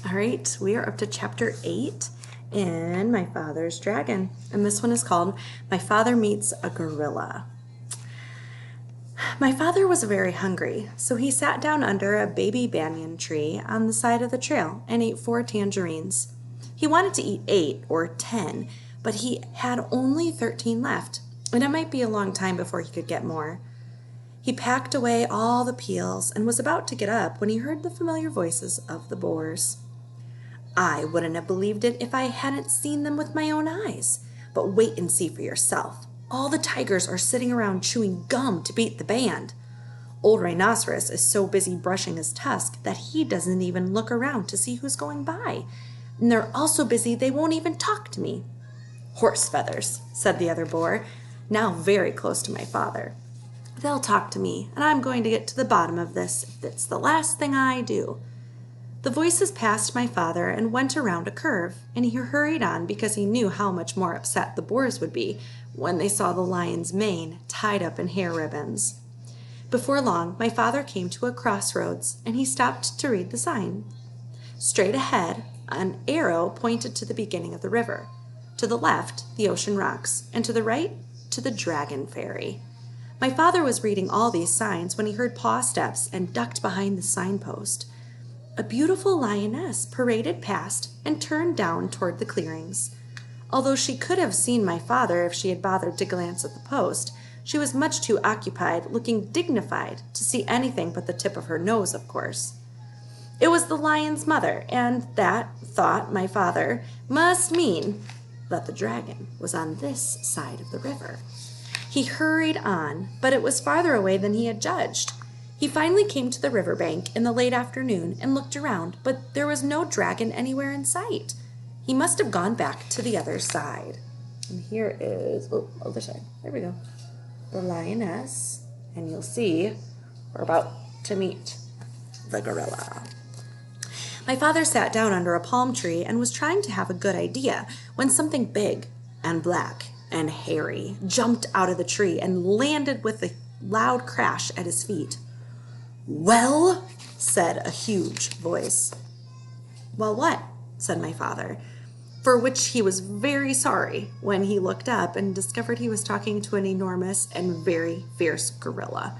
All right, we are up to chapter 8 in My Father's Dragon, and this one is called My Father Meets a Gorilla. My father was very hungry, so he sat down under a baby banyan tree on the side of the trail and ate 4 tangerines. He wanted to eat 8 or 10, but he had only 13 left, and it might be a long time before he could get more. He packed away all the peels and was about to get up when he heard the familiar voices of the boars. I wouldn't have believed it if I hadn't seen them with my own eyes, but wait and see for yourself. All the tigers are sitting around chewing gum to beat the band. Old Rhinoceros is so busy brushing his tusk that he doesn't even look around to see who's going by. And they're all so busy they won't even talk to me. Horse feathers, said the other boar, now very close to my father. They'll talk to me, and I'm going to get to the bottom of this if it's the last thing I do. The voices passed my father and went around a curve, and he hurried on because he knew how much more upset the boars would be when they saw the lion's mane tied up in hair ribbons. Before long, my father came to a crossroads, and he stopped to read the sign. Straight ahead, an arrow pointed to the beginning of the river. To the left, the ocean rocks, and to the right, to the Dragon Ferry. My father was reading all these signs when he heard paw steps and ducked behind the signpost. A beautiful lioness paraded past and turned down toward the clearings. Although she could have seen my father if she had bothered to glance at the post, she was much too occupied, looking dignified, to see anything but the tip of her nose, of course. It was the lion's mother, and that, thought my father, must mean that the dragon was on this side of the river. He hurried on, but it was farther away than he had judged. He finally came to the riverbank in the late afternoon and looked around, but there was no dragon anywhere in sight. He must have gone back to the other side. And here is, other side, there we go, the lioness, and you'll see we're about to meet the gorilla. My father sat down under a palm tree and was trying to have a good idea when something big and black and hairy jumped out of the tree and landed with a loud crash at his feet. Well, said a huge voice. Well, what? Said my father, for which he was very sorry when he looked up and discovered he was talking to an enormous and very fierce gorilla.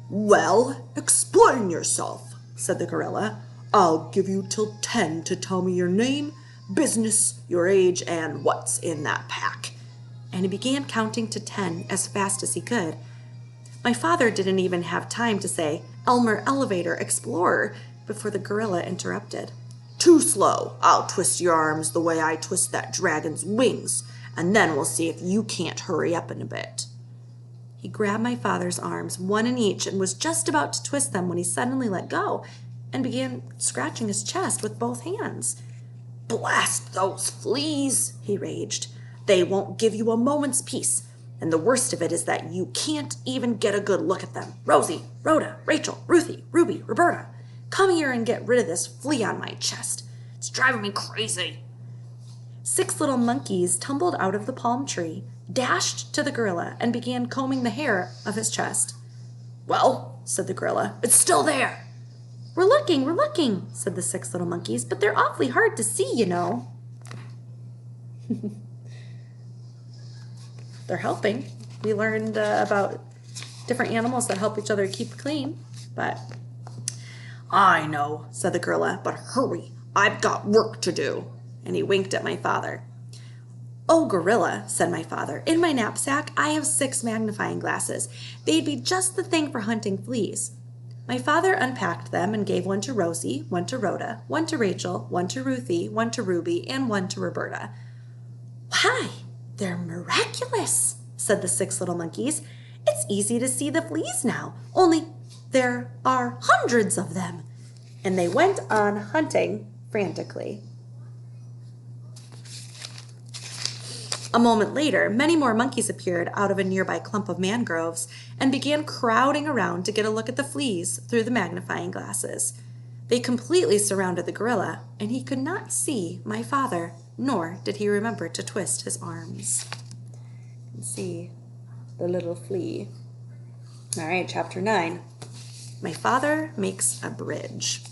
Well, explain yourself, said the gorilla. I'll give you till 10 to tell me your name, business, your age, and what's in that pack. And he began counting to 10 as fast as he could. My father didn't even have time to say, Elmer Elevator Explorer, before the gorilla interrupted. Too slow. I'll twist your arms the way I twist that dragon's wings, and then we'll see if you can't hurry up in a bit. He grabbed my father's arms, one in each, and was just about to twist them when he suddenly let go and began scratching his chest with both hands. Blast those fleas, he raged. They won't give you a moment's peace. And the worst of it is that you can't even get a good look at them. Rosie, Rhoda, Rachel, Ruthie, Ruby, Roberta, come here and get rid of this flea on my chest. It's driving me crazy. 6 little monkeys tumbled out of the palm tree, dashed to the gorilla, and began combing the hair of his chest. Well, said the gorilla, it's still there. We're looking, said the 6 little monkeys, but they're awfully hard to see, you know. They're helping. We learned about different animals that help each other keep clean, but I know, said the gorilla, but hurry, I've got work to do. And he winked at my father. Oh, gorilla, said my father, in my knapsack I have 6 magnifying glasses. They'd be just the thing for hunting fleas. My father unpacked them and gave one to Rosie, one to Rhoda, one to Rachel, one to Ruthie, one to Ruby, and one to Roberta. Why, they're miraculous, said the 6 little monkeys. It's easy to see the fleas now, only there are hundreds of them. And they went on hunting frantically. A moment later, many more monkeys appeared out of a nearby clump of mangroves and began crowding around to get a look at the fleas through the magnifying glasses. They completely surrounded the gorilla, and he could not see my father, nor did he remember to twist his arms. You can see the little flea. All right, chapter 9. My father makes a bridge.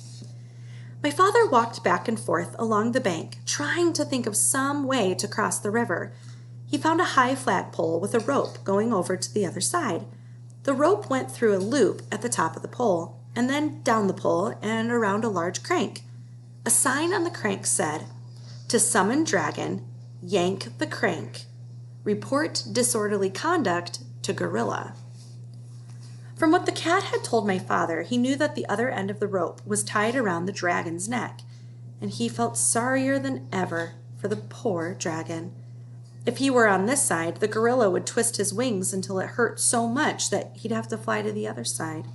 My father walked back and forth along the bank, trying to think of some way to cross the river. He found a high flagpole with a rope going over to the other side. The rope went through a loop at the top of the pole, and then down the pole and around a large crank. A sign on the crank said, "To summon dragon, yank the crank. Report disorderly conduct to gorilla." From what the cat had told my father, he knew that the other end of the rope was tied around the dragon's neck, and he felt sorrier than ever for the poor dragon. If he were on this side, the gorilla would twist his wings until it hurt so much that he'd have to fly to the other side.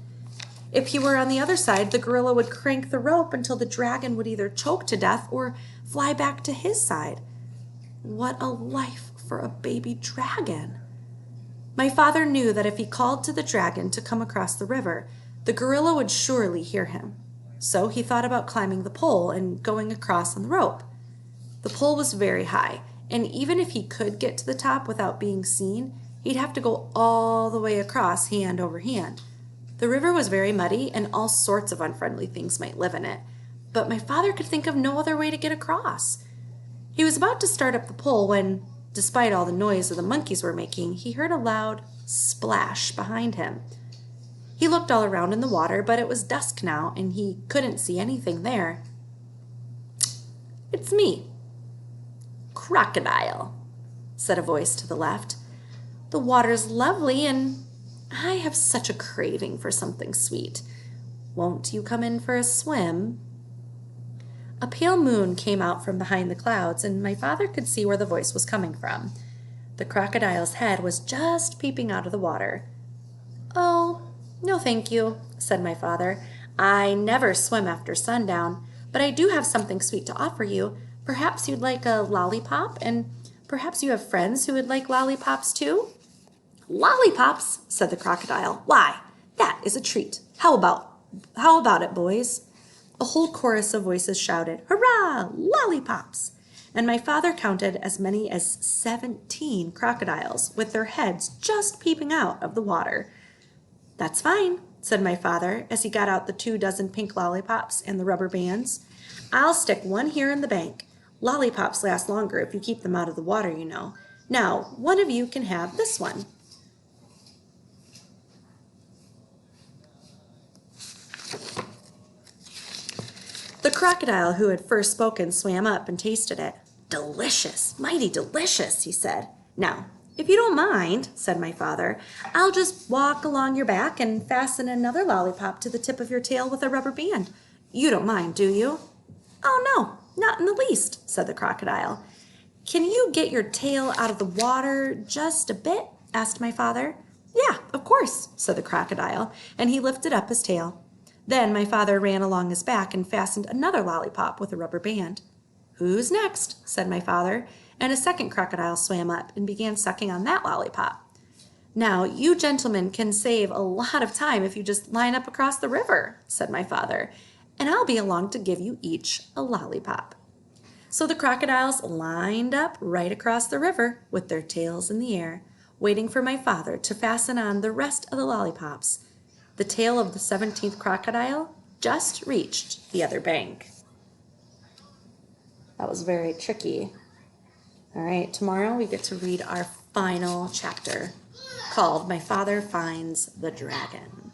If he were on the other side, the gorilla would crank the rope until the dragon would either choke to death or fly back to his side. What a life for a baby dragon! My father knew that if he called to the dragon to come across the river, the gorilla would surely hear him. So he thought about climbing the pole and going across on the rope. The pole was very high, and even if he could get to the top without being seen, he'd have to go all the way across hand over hand. The river was very muddy, and all sorts of unfriendly things might live in it, but my father could think of no other way to get across. He was about to start up the pole when, despite all the noise the monkeys were making, he heard a loud splash behind him. He looked all around in the water, but it was dusk now, and he couldn't see anything there. "It's me, Crocodile," said a voice to the left. "The water's lovely, and I have such a craving for something sweet. Won't you come in for a swim?" A pale moon came out from behind the clouds, and my father could see where the voice was coming from. The crocodile's head was just peeping out of the water. "Oh, no thank you," said my father. "I never swim after sundown, but I do have something sweet to offer you. Perhaps you'd like a lollipop, and perhaps you have friends who would like lollipops too?" "Lollipops," said the crocodile. "Why, that is a treat. How about it, boys?" A whole chorus of voices shouted, "Hurrah! Lollipops!" And my father counted as many as 17 crocodiles with their heads just peeping out of the water. "That's fine," said my father as he got out the 24 pink lollipops and the rubber bands. "I'll stick one here in the bank. Lollipops last longer if you keep them out of the water, you know. Now, one of you can have this one." The crocodile who had first spoken swam up and tasted it. "Delicious, mighty delicious," he said. "Now, if you don't mind," said my father, "I'll just walk along your back and fasten another lollipop to the tip of your tail with a rubber band. You don't mind, do you?" "Oh, no, not in the least," said the crocodile. "Can you get your tail out of the water just a bit?" asked my father. "Yeah, of course," said the crocodile, and he lifted up his tail. Then my father ran along his back and fastened another lollipop with a rubber band. "Who's next?" said my father, and a second crocodile swam up and began sucking on that lollipop. "Now, you gentlemen can save a lot of time if you just line up across the river," said my father, "and I'll be along to give you each a lollipop." So the crocodiles lined up right across the river with their tails in the air, waiting for my father to fasten on the rest of the lollipops. The tail of the 17th crocodile just reached the other bank. That was very tricky. All right, tomorrow we get to read our final chapter called My Father Finds the Dragon.